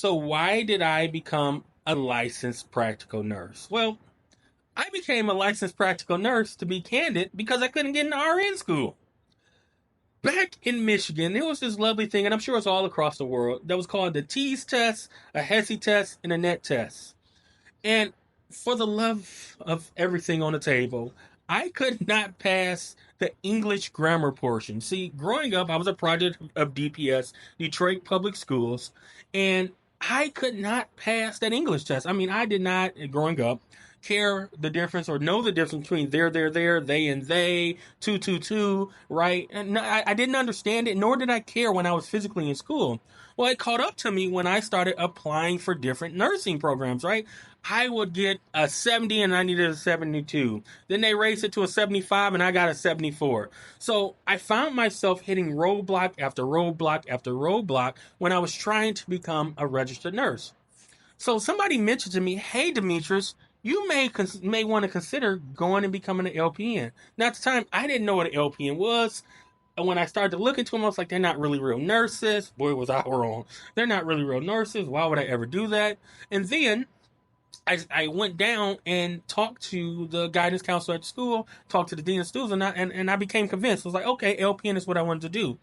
So why did I become a licensed practical nurse? Well, I became a licensed practical nurse, to be candid, because I couldn't get into RN school. Back in Michigan, there was this lovely thing, and I'm sure it's all across the world, that was called the TEAS test, a HESI test, and a NET test. And for the love of everything on the table, I could not pass the English grammar portion. See, growing up, I was a product of DPS, Detroit Public Schools, and I could not pass that English test. I mean, I did not, growing up, care the difference or know the difference between there, they and they, two, right? And no, I didn't understand it, nor did I care when I was physically in school. Well, it caught up to me when I started applying for different nursing programs, right? I would get a 70 and I needed a 72. Then they raised it to a 75 and I got a 74. So I found myself hitting roadblock after roadblock after roadblock when I was trying to become a registered nurse. So somebody mentioned to me, "Hey, Demetrius, you may want to consider going and becoming an LPN." Now, at the time, I didn't know what an LPN was. And when I started to look into them, I was like, they're not really real nurses. Boy, was I wrong. They're not really real nurses. Why would I ever do that? And then I went down and talked to the guidance counselor at the school, talked to the dean of schools, and I became convinced. I was like, okay, LPN is what I wanted to do.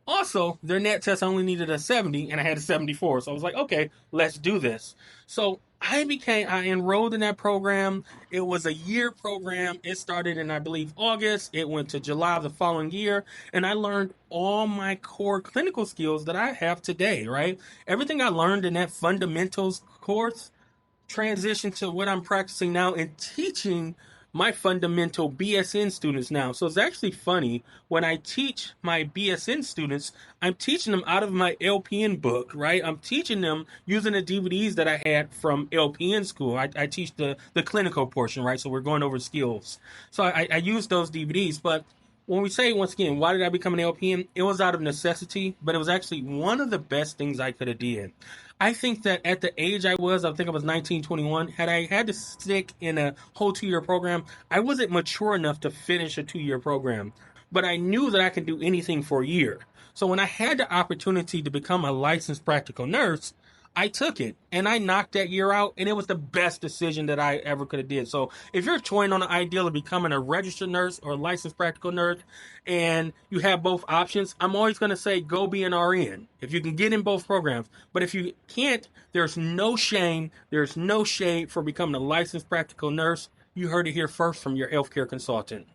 Also, their net test only needed a 70 and I had a 74. So I was like, okay, let's do this. So I enrolled in that program. It was a year program. It started in, I believe, August. It went to July of the following year. And I learned all my core clinical skills that I have today, right? Everything I learned in that fundamentals course transitioned to what I'm practicing now and teaching my fundamental BSN students now. So it's actually funny when I teach my BSN students, I'm teaching them out of my LPN book, right? I'm teaching them using the DVDs that I had from LPN school. I teach the clinical portion, right? So we're going over skills. So I use those DVDs, but when we say, once again, why did I become an LPN? It was out of necessity, but it was actually one of the best things I could have did. I think that at the age I think I was 19, 21, had I had to stick in a whole 2 year program, I wasn't mature enough to finish a 2 year program. But I knew that I could do anything for a year. So when I had the opportunity to become a licensed practical nurse, I took it and I knocked that year out, and it was the best decision that I ever could have did. So if you're toying on the ideal of becoming a registered nurse or a licensed practical nurse and you have both options, I'm always going to say go be an RN if you can get in both programs. But if you can't, there's no shame, there's no shade for becoming a licensed practical nurse. You heard it here first from your healthcare consultant.